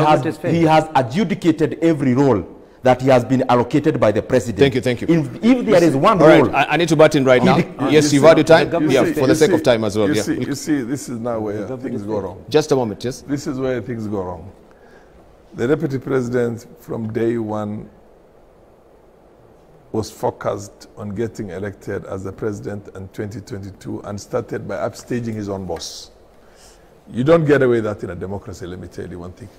has adjudicated every role that he has been allocated by the president. Thank you. If there is one role... I need to butt in right now. Yes, you've had your time. For the sake of time as well. You see, this is now where things go wrong. Just a moment, yes. This is where things go wrong. The deputy president from day one was focused on getting elected as the president in 2022 and started by upstaging his own boss. You don't get away with that in a democracy, let me tell you one thing.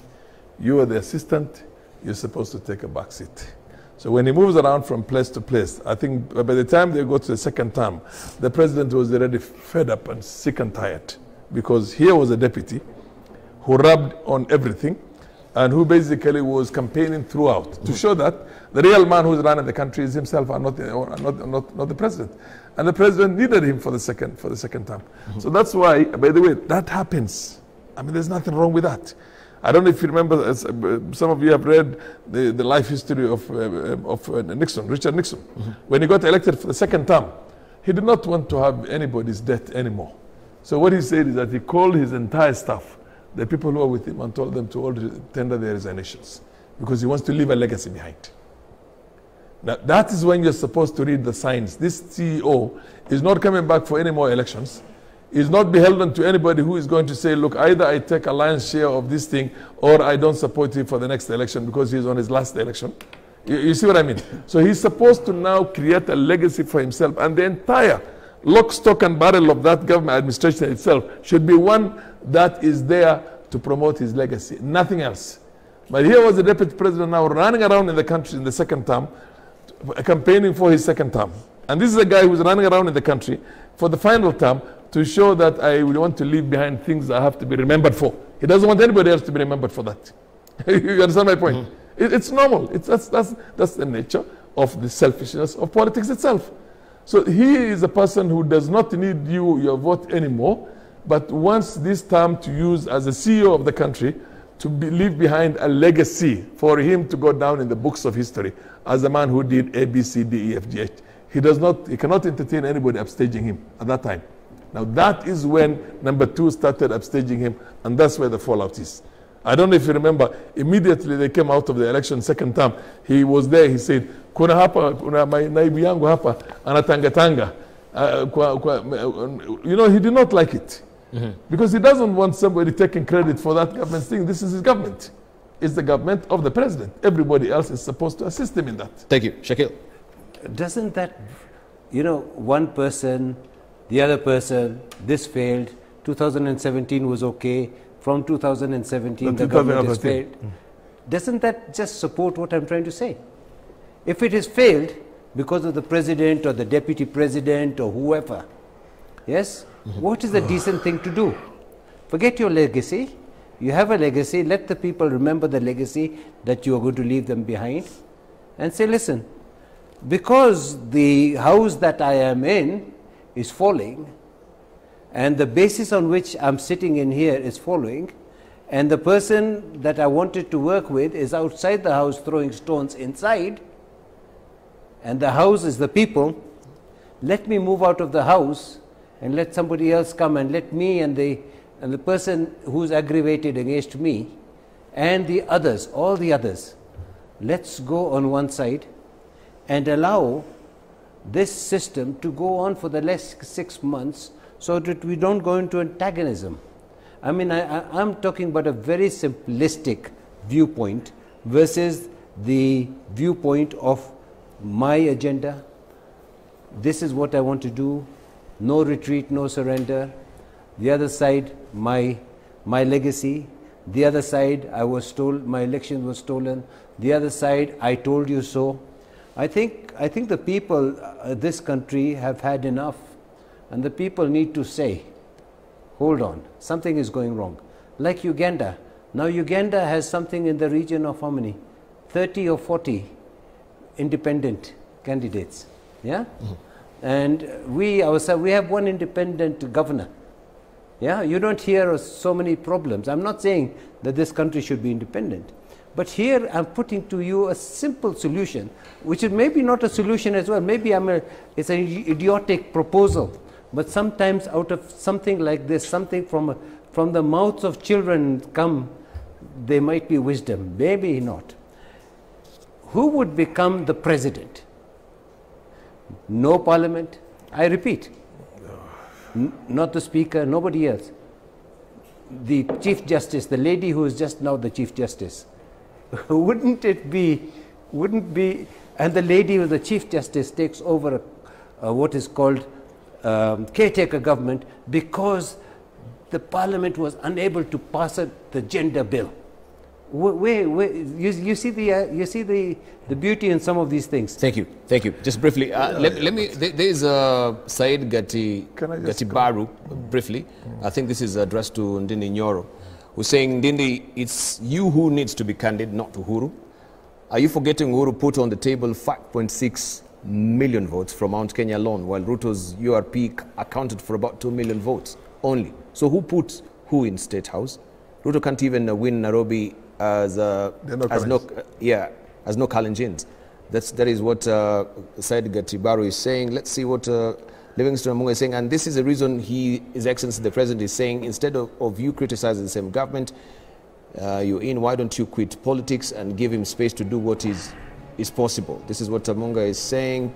You are the assistant, you're supposed to take a back seat. So when he moves around from place to place, I think by the time they go to the second term, the president was already fed up and sick and tired, because here was a deputy who rubbed on everything and who basically was campaigning throughout to show that the real man who's running the country is himself and not the president. And the president needed him for the second term. So that's why, by the way, that happens. I mean, there's nothing wrong with that. I don't know if you remember, some of you have read the life history of Nixon, Richard Nixon. When he got elected for the second term, he did not want to have anybody's debt anymore. So what he said is that he called his entire staff, the people who are with him, and told them to all tender their resignations, because he wants to leave a legacy behind. Now, that is when you're supposed to read the signs. This CEO is not coming back for any more elections. Is not beholden to anybody who is going to say, look, either I take a lion's share of this thing or I don't support him for the next election because he's on his last election. You see what I mean? So he's supposed to now create a legacy for himself, and the entire lock, stock and barrel of that government administration itself should be one that is there to promote his legacy, nothing else. But here was the deputy president now running around in the country in the second term, campaigning for his second term. And this is a guy who's running around in the country for the final term to show that I will want to leave behind things I have to be remembered for. He doesn't want anybody else to be remembered for that. You understand my point? It's normal. That's the nature of the selfishness of politics itself. So he is a person who does not need your vote anymore, but wants this term to use as a CEO of the country to leave behind a legacy for him to go down in the books of history as a man who did A, B, C, D, E, F, G, H. He cannot entertain anybody upstaging him at that time. Now that is when number two started upstaging him, and that's where the fallout is. I don't know if you remember, immediately they came out of the election second term, he was there, he said, kuna hapa, kuna naibu yangu hapa, anatangatanga. You know, he did not like it. Because he doesn't want somebody taking credit for that government thing. This is his government. It's the government of the president. Everybody else is supposed to assist him in that. Thank you. Shakil. Doesn't that, you know, one person, the other person, this failed, 2017 was okay, from 2017 the government has failed. Doesn't that just support what I'm trying to say? If it has failed because of the president or the deputy president or whoever, yes, what is the decent thing to do? Forget your legacy. You have a legacy, let the people remember the legacy that you are going to leave them behind, and say, listen, because the house that I am in is falling, and the basis on which I'm sitting in here is falling, and the person that I wanted to work with is outside the house throwing stones inside, and the house is the people, let me move out of the house and let somebody else come, and let me and the person who's aggravated against me and the others, all the others, let's go on one side and allow this system to go on for the last 6 months so that we don't go into antagonism. I mean, I'm talking about a very simplistic viewpoint versus the viewpoint of my agenda. This is what I want to do. No retreat, no surrender. The other side, my legacy. The other side, I was told my election was stolen. The other side, I told you so. I think the people this country have had enough, and the people need to say, hold on, something is going wrong. Like Uganda. Now Uganda has something in the region of how many? 30 or 40 independent candidates. Yeah? Mm-hmm. And we ourselves, we have one independent governor. Yeah? You don't hear of so many problems. I'm not saying that this country should be independent. But here I'm putting to you a simple solution, which is maybe not a solution as well. Maybe it's an idiotic proposal. But sometimes out of something like this, something from the mouths of children come, there might be wisdom. Maybe not. Who would become the president? No parliament. I repeat, not the speaker, nobody else. The Chief Justice, the lady who is just now the Chief Justice. Wouldn't be, and the lady who is the Chief Justice takes over what is called caretaker government because the parliament was unable to pass the gender bill. You see the beauty in some of these things. Thank you. Just briefly, let me. There is Said Gati Baru. Briefly, I think this is addressed to Ndindi Nyoro, who's saying, Ndindi, it's you who needs to be candid, not Uhuru. Are you forgetting Uhuru put on the table 5.6 million votes from Mount Kenya alone, while Ruto's URP accounted for about 2 million votes only? So who put who in State House? Ruto can't even win Nairobi as no Kalenjins. That is what Said Gatibaru is saying. Let's see what Livingston Amunga is saying. And this is the reason His Excellency the President is saying, instead of you criticizing the same government you're in, why don't you quit politics and give him space to do what is possible? This is what Amunga is saying.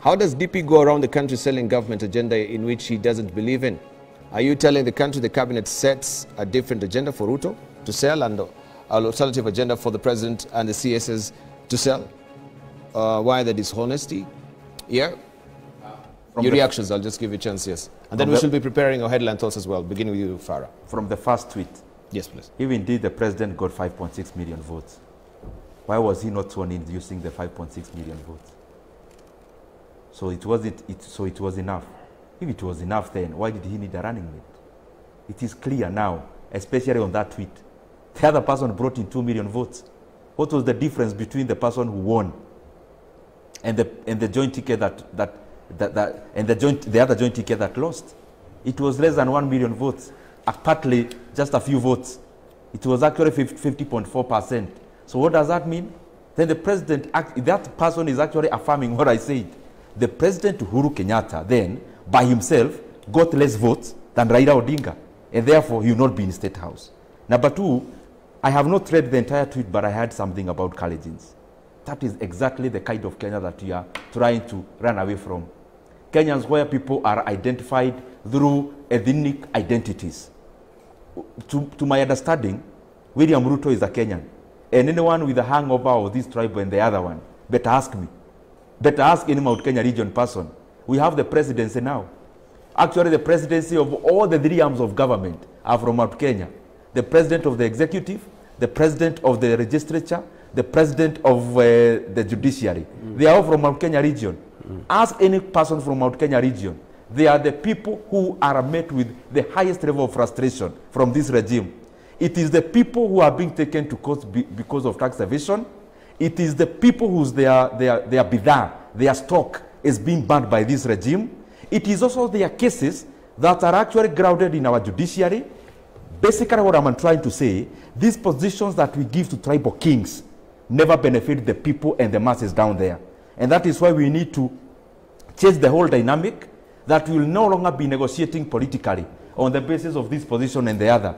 How does DP go around the country selling government agenda in which he doesn't believe in? Are you telling the country the cabinet sets a different agenda for Ruto to sell and an alternative agenda for the president and the CSs to sell? Why the dishonesty? Yeah? Your reactions, I'll just give you a chance, yes. And then we should be preparing our headline thoughts as well, beginning with you, Farah. From the first tweet. Yes, please. If indeed the president got 5.6 million votes, why was he not sworn in using the 5.6 million votes? So it was enough. If it was enough then, why did he need a running mate? It is clear now, especially on that tweet. The other person brought in 2 million votes. What was the difference between the person who won and the joint ticket the other joint ticket that lost? It was less than 1 million votes. Partly just a few votes. It was actually 50.4%. So what does that mean? Then the president, that person is actually affirming what I said. The president Uhuru Kenyatta then, by himself, got less votes than Raila Odinga, and therefore he will not be in State House. Number two, I have not read the entire tweet, but I heard something about Kalenjins. That is exactly the kind of Kenya that we are trying to run away from. Kenyans where people are identified through ethnic identities. To my understanding, William Ruto is a Kenyan, and anyone with a hangover of this tribe and the other one, better ask me. Better ask any Mount Kenya region person. We have the presidency now. Actually, the presidency of all the 3 arms of government are from Mount Kenya. The president of the executive, the president of the legislature, the president of the judiciary. They are all from Mount Kenya region. Ask any person from Mount Kenya region. They are the people who are met with the highest level of frustration from this regime. It is the people who are being taken to court because of tax evasion. It is the people whose their bidar, their stock, is being banned by this regime. It is also their cases that are actually grounded in our judiciary. Basically what I'm trying to say, these positions that we give to tribal kings never benefit the people and the masses down there. And that is why we need to change the whole dynamic, that we will no longer be negotiating politically on the basis of this position and the other.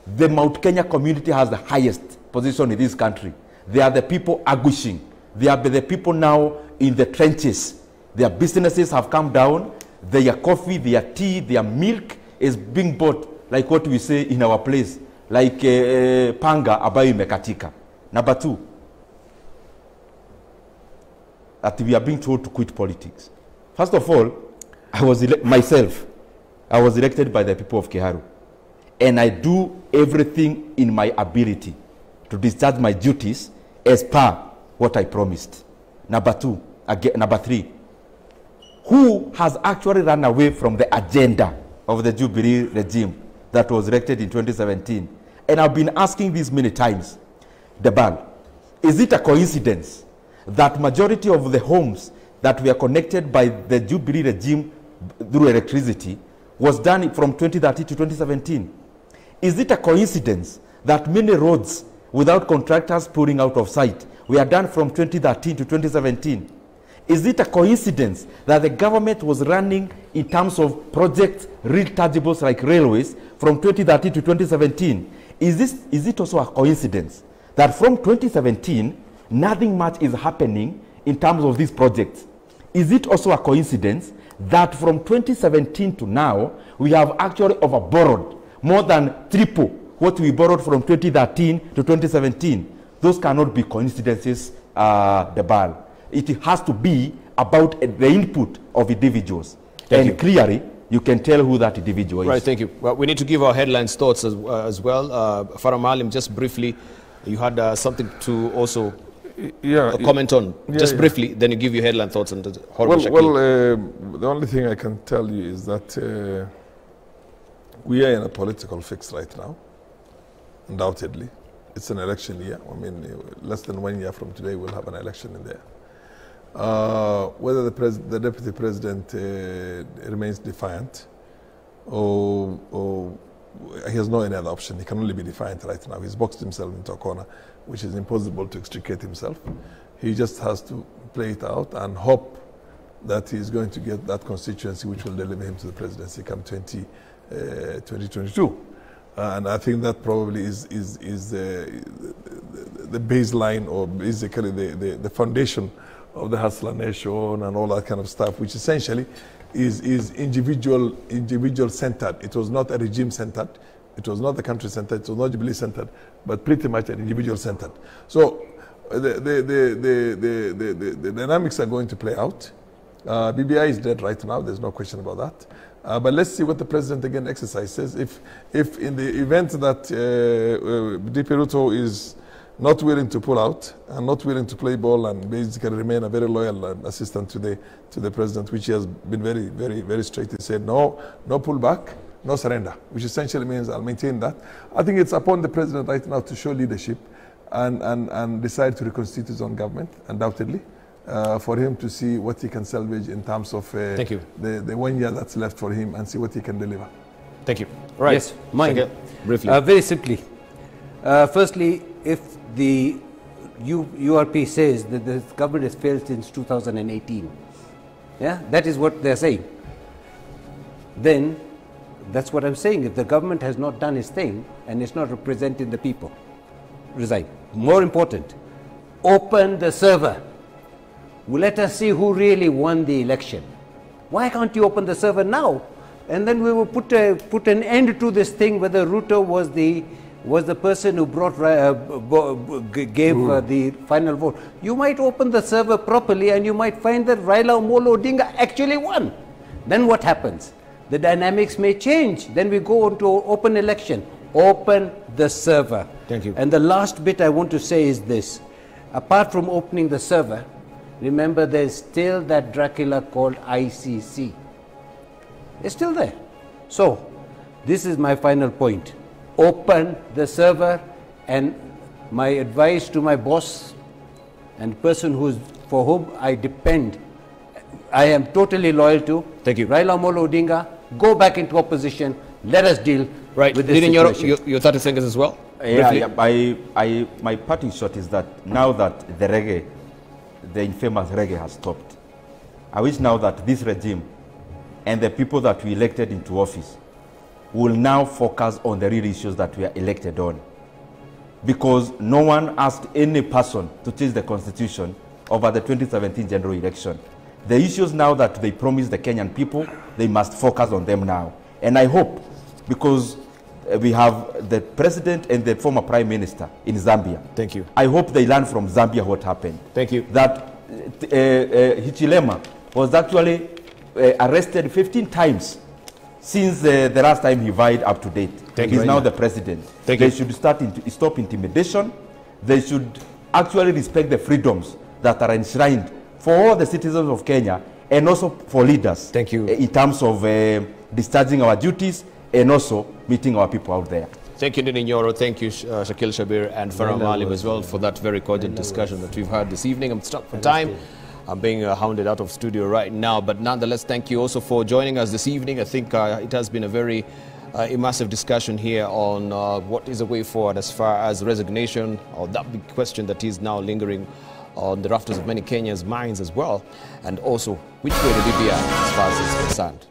The Mount Kenya community has the highest position in this country. They are the people anguishing. They are the people now in the trenches. Their businesses have come down. Their coffee, their tea, their milk is being bought, like what we say in our place, like panga abayo imekatika. Number two, that we are being told to quit politics. First of all, I was elected by the people of Kiharu, and I do everything in my ability to discharge my duties as per what I promised. Number three, who has actually run away from the agenda of the Jubilee regime that was elected in 2017? And I've been asking this many times, Debal, is it a coincidence that majority of the homes that were connected by the Jubilee regime through electricity was done from 2013 to 2017? Is it a coincidence that many roads without contractors pulling out of sight were done from 2013 to 2017? Is it a coincidence that the government was running in terms of projects, real tangibles like railways, from 2013 to 2017? Is it also a coincidence that from 2017, nothing much is happening in terms of these projects? Is it also a coincidence that from 2017 to now, we have actually overborrowed more than triple what we borrowed from 2013 to 2017? Those cannot be coincidences, Debal. It has to be about the input of individuals. And clearly, you can tell who that individual is. Right, thank you. Well, we need to give our headlines thoughts as well. Farah, Maalim, just briefly, you had something to also comment on. Just briefly, then you give your headline thoughts on the horrible Shakil. The only thing I can tell you is that we are in a political fix right now, undoubtedly. It's an election year. I mean, less than 1 year from today, we'll have an election in there. Whether the deputy president remains defiant or he has no any other option. He can only be defiant right now. He's boxed himself into a corner, which is impossible to extricate himself. He just has to play it out and hope that he's going to get that constituency which will deliver him to the presidency come 2022. And I think that probably is the baseline, or basically the foundation of the Hustler Nation and all that kind of stuff, which essentially is individual centered. It was not a regime centered. It was not the country centered. It was not Jubilee centered, but pretty much an individual centered. So the dynamics are going to play out. BBI is dead right now. There's no question about that. But let's see what the president again exercises. If in the event that DP Ruto is not willing to pull out and not willing to play ball and basically remain a very loyal assistant to the president, which he has been very, very, very straight. He said no pullback, no surrender, which essentially means I'll maintain that. I think it's upon the president right now to show leadership and decide to reconstitute his own government, undoubtedly, for him to see what he can salvage in terms of the 1 year that's left for him and see what he can deliver. Thank you. Right. Yes, mine. Briefly. Very simply. Firstly, if the URP says that the government has failed since 2018, yeah, that is what they're saying. Then, that's what I'm saying. If the government has not done its thing and it's not representing the people, resign. More important, open the server. Let us see who really won the election. Why can't you open the server now? And then we will put an end to this thing whether Ruto was the person who gave the final vote. You might open the server properly and you might find that Raila Amolo Odinga actually won. Then what happens? The dynamics may change. Then we go on to open election. Open the server. Thank you. And the last bit I want to say is this. Apart from opening the server, remember there's still that Dracula called ICC. It's still there. So, this is my final point. Open the server, and my advice to my boss and person for whom I depend, I am totally loyal to. Thank you. Raila Amolo Odinga, go back into opposition. Let us deal with this situation. Nyoro, your 30 seconds as well? My parting shot is that now that the infamous reggae has stopped, I wish now that this regime and the people that we elected into office will now focus on the real issues that we are elected on. Because no one asked any person to change the constitution over the 2017 general election. The issues now that they promised the Kenyan people, they must focus on them now. And I hope, because we have the president and the former prime minister in Zambia. Thank you. I hope they learn from Zambia what happened. Thank you. That Hichilema was actually arrested 15 times since the last time he vied up to date. He's now the president. They should stop intimidation. They should actually respect the freedoms that are enshrined for all the citizens of Kenya and also for leaders. Thank you. In terms of discharging our duties and also meeting our people out there. Thank you, Ndindi Nyoro. Thank you, Shakil, Shabir, and Farah Maalim as well for that very cogent discussion that we've had this evening. I'm stuck for time. I'm being hounded out of studio right now, but nonetheless, thank you also for joining us this evening. I think it has been a very immersive discussion here on what is the way forward as far as resignation, or that big question that is now lingering on the rafters of many Kenyans' minds as well, and also which way the DBI as far as it's concerned.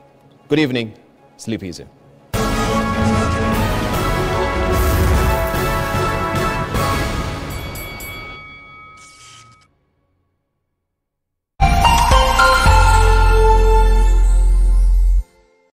Good evening. Sleep easy.